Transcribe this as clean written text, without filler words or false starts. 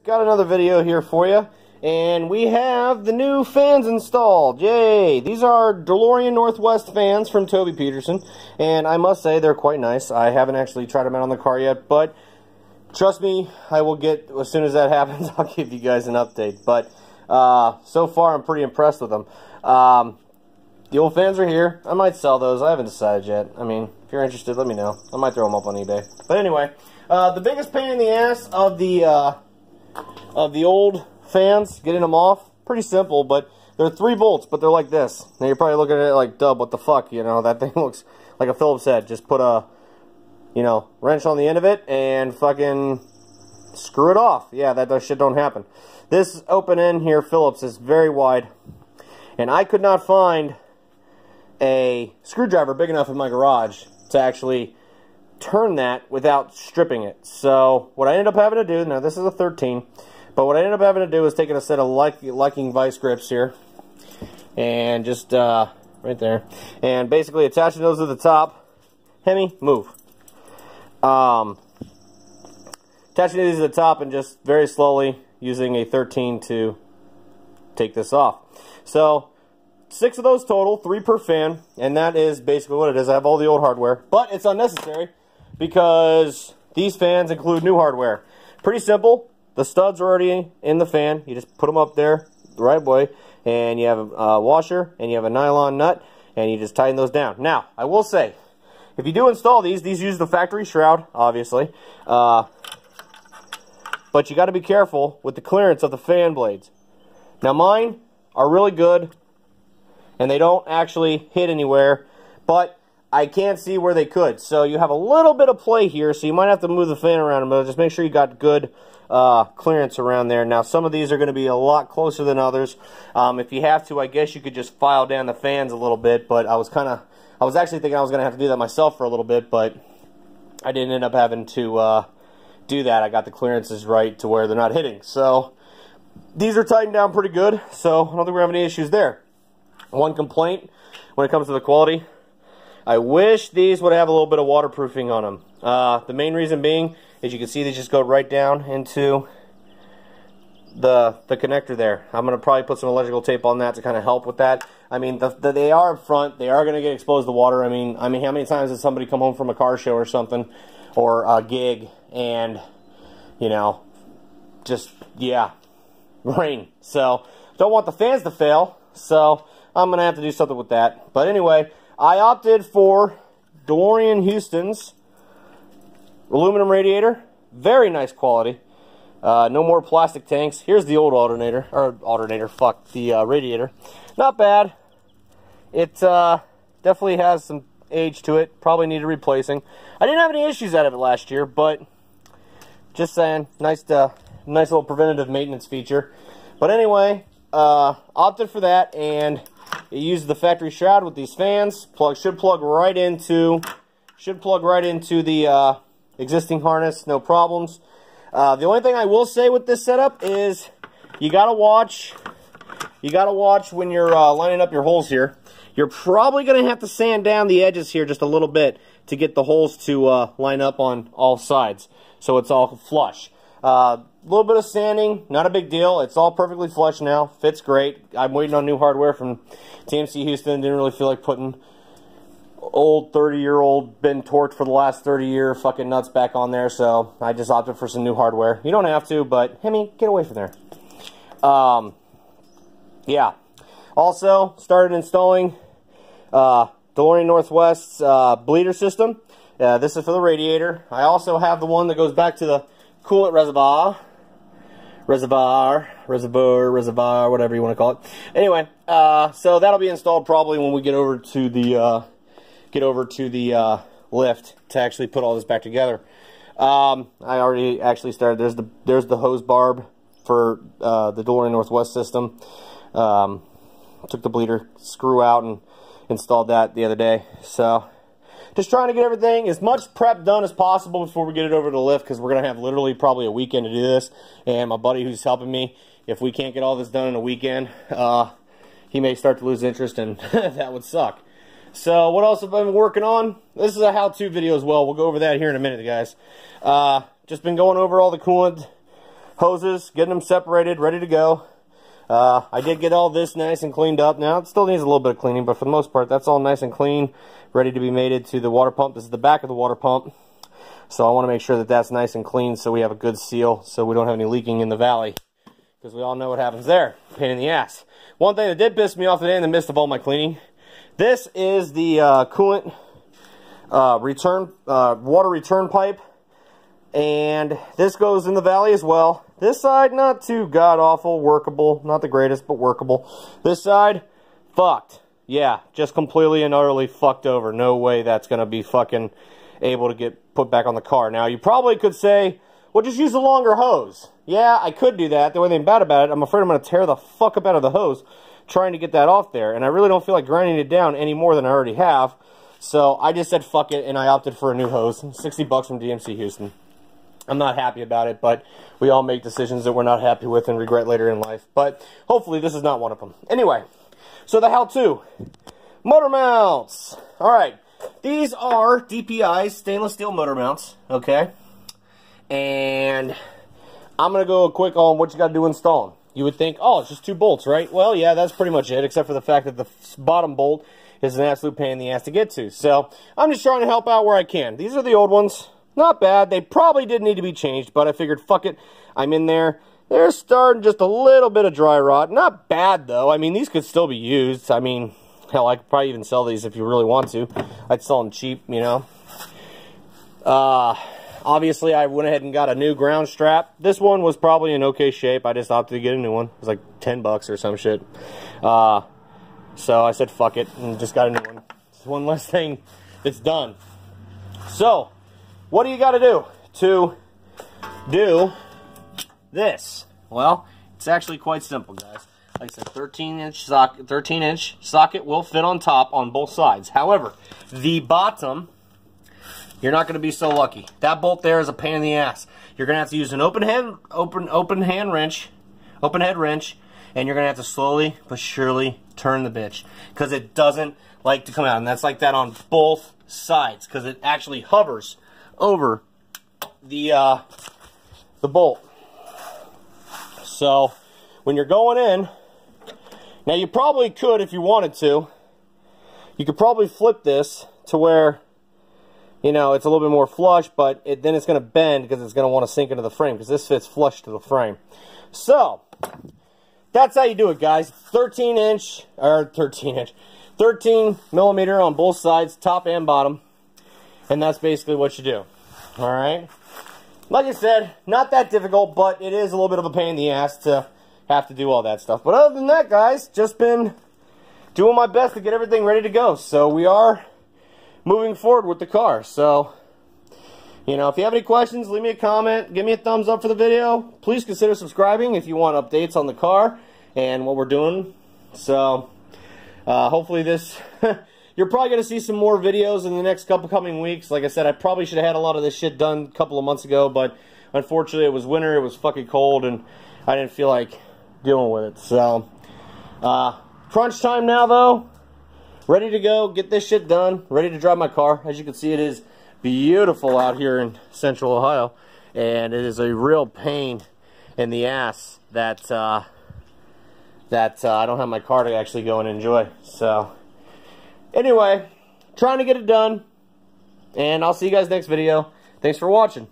got another video here for you, and we have the new fans installed. Yay! These are DeLorean Northwest fans from Toby Peterson, and I must say they're quite nice. I haven't actually tried them out on the car yet, but trust me, I will get, as soon as that happens, I'll give you guys an update. But so far, I'm pretty impressed with them. The old fans are here. I might sell those. I haven't decided yet. I mean, if you're interested, let me know. I might throw them up on eBay. But anyway, the biggest pain in the ass of the old fans, getting them off, pretty simple, but they're 3 bolts, but they're like this. Now you're probably looking at it like, dub, what the fuck, you know, that thing looks like a Phillips head. Just put a, you know, wrench on the end of it and fucking screw it off. Yeah, that shit don't happen. This open end here, Phillips, is very wide, and I could not find a screwdriver big enough in my garage to actually turn that without stripping it. So what I ended up having to do, now this is a 13, but what I ended up having to do is taking a set of liking vice grips here and just right there, and basically attaching those to the top. Hemi, move. Attaching these to the top and just very slowly using a 13 to take this off. So 6 of those total, 3 per fan, and that is basically what it is. I have all the old hardware, but it's unnecessary because these fans include new hardware. Pretty simple. The studs are already in the fan. You just put them up there the right way, and you have a washer, and you have a nylon nut, and you just tighten those down. Now, I will say, if you do install these use the factory shroud, obviously, but you got to be careful with the clearance of the fan blades. Now, mine are really good, and they don't actually hit anywhere, but I can't see where they could. So you have a little bit of play here, so you might have to move the fan around a bit. Just make sure you got good clearance around there. Now, some of these are going to be a lot closer than others. If you have to, I guess you could just file down the fans a little bit, but I was actually thinking I was going to have to do that myself for a little bit, but I didn't end up having to do that. I got the clearances right to where they're not hitting. So these are tightened down pretty good, so I don't think we're having any issues there. One complaint when it comes to the quality, I wish these would have a little bit of waterproofing on them. The main reason being is you can see these just go right down into the connector there. I'm going to probably put some electrical tape on that to kind of help with that. I mean, they are up front. They are going to get exposed to water. I mean, how many times has somebody come home from a car show or something, or a gig, and, you know, just, yeah, rain. So, don't want the fans to fail, so I'm going to have to do something with that. But anyway, I opted for DeLorean Houston's aluminum radiator. Very nice quality. No more plastic tanks. Here's the old radiator. Not bad. It definitely has some age to it. Probably needed replacing. I didn't have any issues out of it last year, but just saying, nice little preventative maintenance feature. But anyway, opted for that, and it uses the factory shroud with these fans. Should plug right into the existing harness, no problems. The only thing I will say with this setup is you gotta watch when you're lining up your holes here. You're probably gonna have to sand down the edges here just a little bit to get the holes to line up on all sides, so it's all flush. A little bit of sanding, not a big deal. It's all perfectly flush now. Fits great. I'm waiting on new hardware from TMC Houston. Didn't really feel like putting old 30-year-old been torqued for the last 30-year fucking nuts back on there, so I just opted for some new hardware. You don't have to, but Hemi, get away from there. Yeah. Also, started installing DeLorean Northwest's bleeder system. This is for the radiator. I also have the one that goes back to the coolant reservoir, whatever you want to call it. Anyway, so that'll be installed probably when we get over to the lift to actually put all this back together. I already actually started. There's the hose barb for the DeLorean Northwest system. Took the bleeder screw out and installed that the other day. So just trying to get everything, as much prep done as possible before we get it over to the lift, because we're going to have literally probably a weekend to do this. And my buddy who's helping me, if we can't get all this done in a weekend, he may start to lose interest, and that would suck. So what else have I been working on? This is a how-to video as well. We'll go over that here in a minute, guys. Just been going over all the coolant hoses, getting them separated, ready to go. I did get all this nice and cleaned up. Now, it still needs a little bit of cleaning, but for the most part, that's all nice and clean, ready to be mated to the water pump. This is the back of the water pump. So I want to make sure that that's nice and clean so we have a good seal so we don't have any leaking in the valley. Because we all know what happens there. Pain in the ass. One thing that did piss me off today in the midst of all my cleaning, this is the coolant water return pipe. And this goes in the valley as well. This side, not too god-awful, workable. Not the greatest, but workable. This side, fucked. Yeah, just completely and utterly fucked over. No way that's going to be fucking able to get put back on the car. Now, you probably could say, well, just use a longer hose. Yeah, I could do that. The only thing bad about it, I'm afraid I'm going to tear the fuck up out of the hose trying to get that off there. And I really don't feel like grinding it down any more than I already have. So I just said fuck it, and I opted for a new hose. 60 bucks from DMC Houston. I'm not happy about it, but we all make decisions that we're not happy with and regret later in life. But hopefully this is not one of them. Anyway, so the how-to. Motor mounts. Alright, these are DPI stainless steel motor mounts, okay? And I'm going to go quick on what you got to do to install them. You would think, oh, it's just 2 bolts, right? Well, yeah, that's pretty much it, except for the fact that the bottom bolt is an absolute pain in the ass to get to. So I'm just trying to help out where I can. These are the old ones. Not bad. They probably did need to be changed, but I figured, fuck it. I'm in there. They're starting just a little bit of dry rot. Not bad, though. I mean, these could still be used. I mean, hell, I could probably even sell these if you really want to. I'd sell them cheap, you know. Obviously, I went ahead and got a new ground strap. This one was probably in okay shape. I just opted to get a new one. It was like 10 bucks or some shit. So I said, fuck it, and just got a new one. It's one less thing that's done. So what do you got to do this? Well, it's actually quite simple, guys. Like I said, 13-inch socket will fit on top on both sides. However, the bottom, you're not going to be so lucky. That bolt there is a pain in the ass. You're going to have to use an open head wrench, and you're going to have to slowly but surely turn the bitch because it doesn't like to come out. And that's like that on both sides because it actually hovers over the bolt. So when you're going in, now you probably could, if you wanted to, you could probably flip this to where, you know, it's a little bit more flush, but then it's going to bend because it's going to want to sink into the frame because this fits flush to the frame. So that's how you do it, guys. 13 millimeter on both sides, top and bottom. And that's basically what you do. Alright? Like I said, not that difficult, but it is a little bit of a pain in the ass to have to do all that stuff. But other than that, guys, just been doing my best to get everything ready to go. So we are moving forward with the car. So, you know, if you have any questions, leave me a comment. Give me a thumbs up for the video. Please consider subscribing if you want updates on the car and what we're doing. So, hopefully this... You're probably going to see some more videos in the next couple coming weeks. Like I said, I probably should have had a lot of this shit done a couple of months ago, but unfortunately it was winter, it was fucking cold, and I didn't feel like dealing with it. So, crunch time now though. Ready to go, get this shit done, ready to drive my car. As you can see, it is beautiful out here in Central Ohio, and it is a real pain in the ass that, I don't have my car to actually go and enjoy. So, anyway, trying to get it done, and I'll see you guys next video. Thanks for watching.